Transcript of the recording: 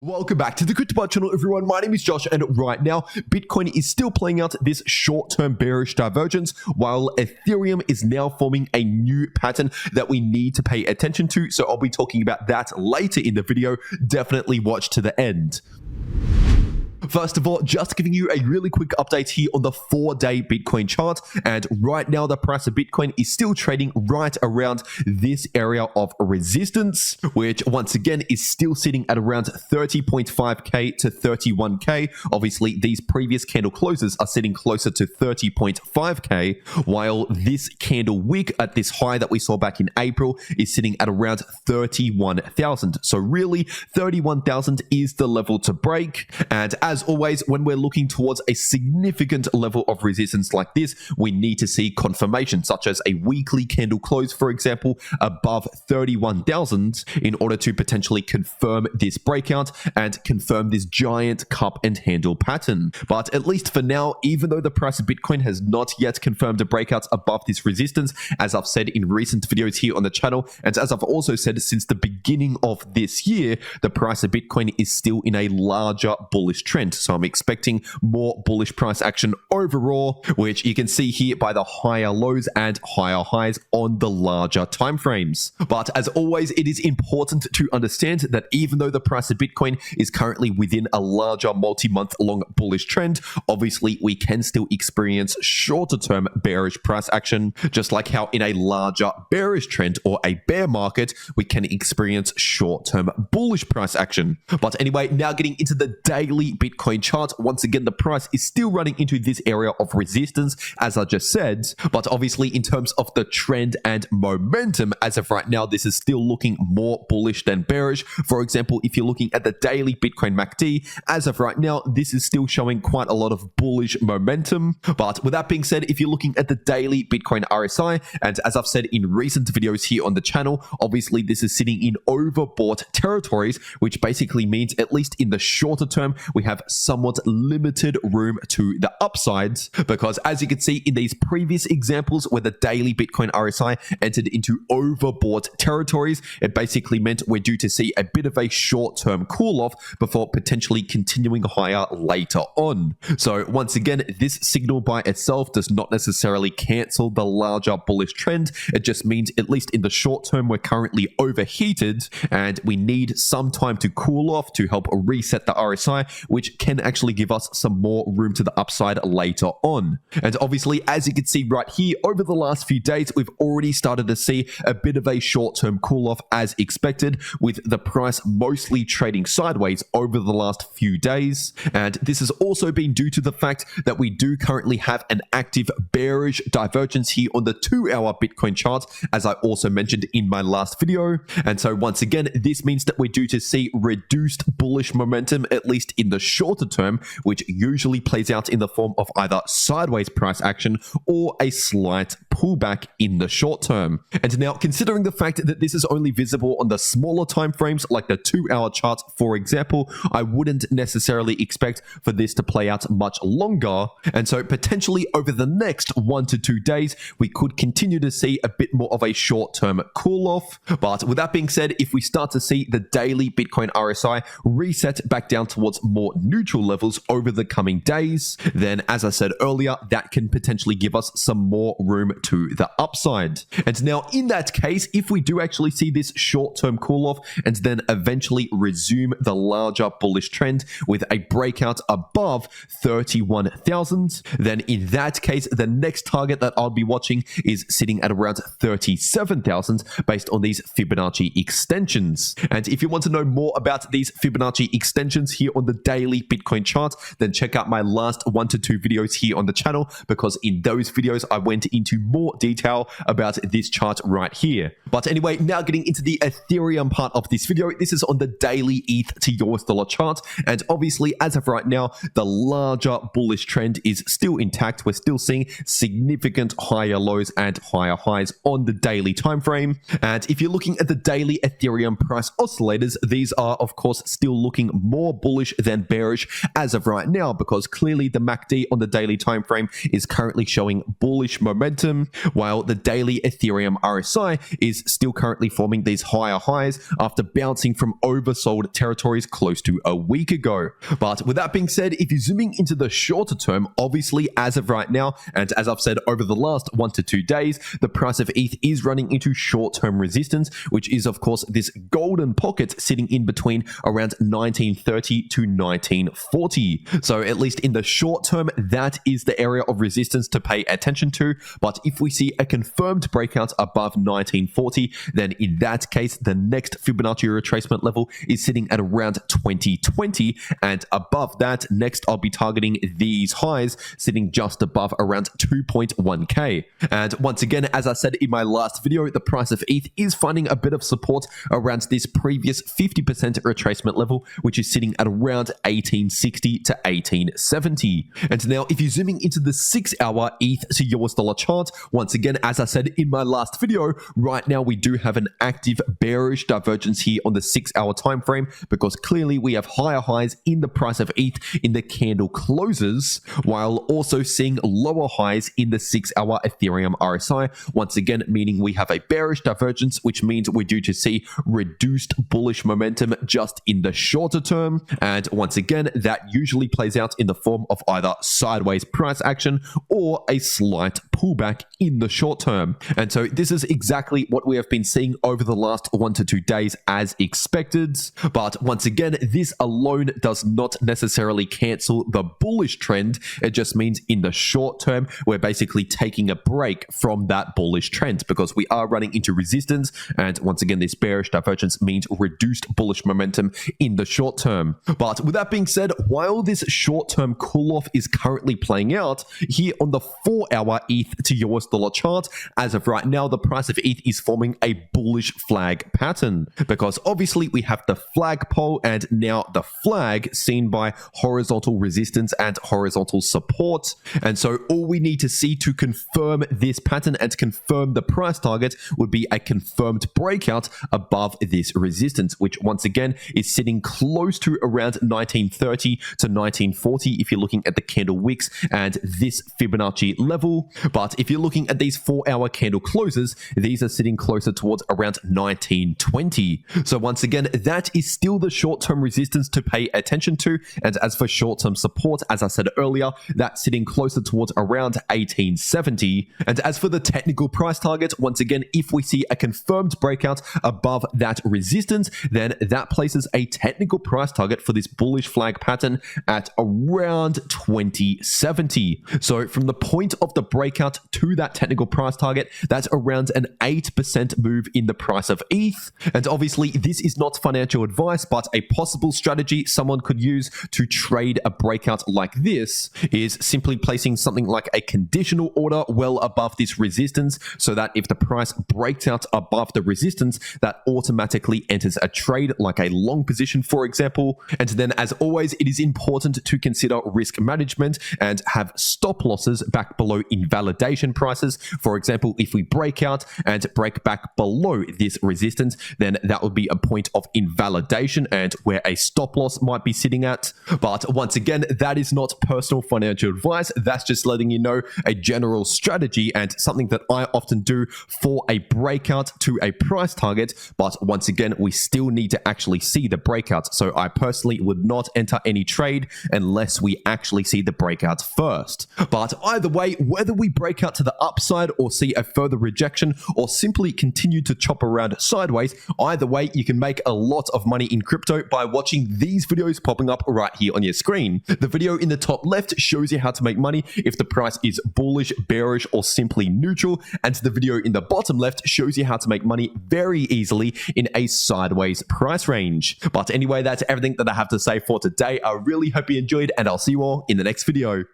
Welcome back to the cryptowrld channel, everyone. My name is Josh, and right now, Bitcoin is still playing out this short-term bearish divergence, while Ethereum is now forming a new pattern that we need to pay attention to. So I'll be talking about that later in the video. Definitely watch to the end. First of all, just giving you a really quick update here on the 4-day Bitcoin chart. And right now, the price of Bitcoin is still trading right around this area of resistance, which once again is still sitting at around 30.5K to 31K. Obviously, these previous candle closes are sitting closer to 30.5K, while this candle wick at this high that we saw back in April is sitting at around 31,000. So really, 31,000 is the level to break. And as always, when we're looking towards a significant level of resistance like this, we need to see confirmation, such as a weekly candle close, for example, above 31,000 in order to potentially confirm this breakout and confirm this giant cup and handle pattern. But at least for now, even though the price of Bitcoin has not yet confirmed a breakout above this resistance, as I've said in recent videos here on the channel, and as I've also said since the beginning of this year, the price of Bitcoin is still in a larger bullish trend. So I'm expecting more bullish price action overall, which you can see here by the higher lows and higher highs on the larger timeframes. But as always, it is important to understand that even though the price of Bitcoin is currently within a larger multi-month long bullish trend, obviously we can still experience shorter term bearish price action, just like how in a larger bearish trend or a bear market, we can experience short-term bullish price action. But anyway, now getting into the daily Bitcoin chart, once again, the price is still running into this area of resistance, as I just said. But obviously, in terms of the trend and momentum, as of right now, this is still looking more bullish than bearish. For example, if you're looking at the daily Bitcoin MACD, as of right now, this is still showing quite a lot of bullish momentum. But with that being said, if you're looking at the daily Bitcoin RSI, and as I've said in recent videos here on the channel, obviously this is sitting in overbought territories, which basically means, at least in the shorter term, we have somewhat limited room to the upside, because as you can see in these previous examples where the daily Bitcoin RSI entered into overbought territories, it basically meant we're due to see a bit of a short-term cool-off before potentially continuing higher later on. So once again, this signal by itself does not necessarily cancel the larger bullish trend. It just means, at least in the short term, we're currently overheated and we need some time to cool off to help reset the RSI, which can actually give us some more room to the upside later on. And obviously, as you can see right here, over the last few days, we've already started to see a bit of a short-term cool-off as expected, with the price mostly trading sideways over the last few days. And this has also been due to the fact that we do currently have an active bearish divergence here on the 2-hour Bitcoin chart, as I also mentioned in my last video. And so once again, this means that we're due to see reduced bullish momentum, at least in the shorter term, which usually plays out in the form of either sideways price action or a slight pullback in the short term. And now, considering the fact that this is only visible on the smaller time frames, like the 2-hour chart, for example, I wouldn't necessarily expect for this to play out much longer. And so potentially over the next 1 to 2 days, we could continue to see a bit more of a short-term cool-off. But with that being said, if we start to see the daily Bitcoin RSI reset back down towards more neutral levels over the coming days, then as I said earlier, that can potentially give us some more room to the upside. And now in that case, if we do actually see this short-term cool-off and then eventually resume the larger bullish trend with a breakout above 31,000, then in that case, the next target that I'll be watching is sitting at around 37,000 based on these Fibonacci extensions. And if you want to know more about these Fibonacci extensions here on the daily Bitcoin chart, then check out my last 1 to 2 videos here on the channel, because in those videos I went into more detail about this chart right here. But anyway, now getting into the Ethereum part of this video, this is on the daily ETH to US dollar chart, and obviously as of right now, the larger bullish trend is still intact. We're still seeing significant higher lows and higher highs on the daily time frame. And if you're looking at the daily Ethereum price oscillators, these are of course still looking more bullish than bearish as of right now, because clearly the MACD on the daily time frame is currently showing bullish momentum. momentum, while the daily Ethereum RSI is still currently forming these higher highs after bouncing from oversold territories close to a week ago. But with that being said, if you're zooming into the shorter term, obviously as of right now, and as I've said over the last 1 to 2 days, the price of ETH is running into short-term resistance, which is of course this golden pocket sitting in between around 1930 to 1940. So at least in the short term, that is the area of resistance to pay attention to. But if we see a confirmed breakout above 1940, then in that case, the next Fibonacci retracement level is sitting at around 2020. And above that, next I'll be targeting these highs sitting just above around 2.1k. And once again, as I said in my last video, the price of ETH is finding a bit of support around this previous 50% retracement level, which is sitting at around 1860 to 1870. And now if you're zooming into the 6-hour ETH to US dollar chart, once again, as I said in my last video, right now we do have an active bearish divergence here on the 6-hour time frame, because clearly we have higher highs in the price of ETH in the candle closes, while also seeing lower highs in the 6-hour Ethereum RSI, once again meaning we have a bearish divergence, which means we're due to see reduced bullish momentum just in the shorter term. And once again, that usually plays out in the form of either sideways price action or a slight pullback in the short term. And so this is exactly what we have been seeing over the last 1 to 2 days as expected. But once again, this alone does not necessarily cancel the bullish trend. It just means in the short term, we're basically taking a break from that bullish trend because we are running into resistance. And once again, this bearish divergence means reduced bullish momentum in the short term. But with that being said, while this short-term cool-off is currently playing out, here on the 4-hour ETH to US dollar chart, as of right now, the price of ETH is forming a bullish flag pattern, because obviously we have the flagpole and now the flag seen by horizontal resistance and horizontal support. And so all we need to see to confirm this pattern and confirm the price target would be a confirmed breakout above this resistance, which once again is sitting close to around 1930 to 1940 if you're looking at the candle wicks and this Fibonacci level. But if you're looking at these 4-hour candle closes, these are sitting closer towards around 1920. So once again, that is still the short-term resistance to pay attention to. And as for short-term support, as I said earlier, that's sitting closer towards around 1870. And as for the technical price target, once again, if we see a confirmed breakout above that resistance, then that places a technical price target for this bullish flag pattern at around 2070. So from the point of the breakout to that technical price target, that's around an 8% move in the price of ETH. And obviously this is not financial advice, but a possible strategy someone could use to trade a breakout like this is simply placing something like a conditional order well above this resistance, so that if the price breaks out above the resistance, that automatically enters a trade like a long position, for example. And then as always, it is important to consider risk management and have stop losses back below invalidation prices. For example, if we break out and break back below this resistance, then that would be a point of invalidation and where a stop loss might be sitting at. But once again, that is not personal financial advice. That's just letting you know a general strategy and something that I often do for a breakout to a price target. But once again, we still need to actually see the breakout. So I personally would not enter any trade unless we actually see the breakout first. But either way, whether we break out to the upside or see a further rejection or simply continue to chop around sideways, either way, you can make a lot of money in crypto by watching these videos popping up right here on your screen. The video in the top left shows you how to make money if the price is bullish, bearish, or simply neutral. And the video in the bottom left shows you how to make money very easily in a sideways price range. But anyway, that's everything that I have to say for today. I really hope you enjoyed, and I'll see you all in the next video.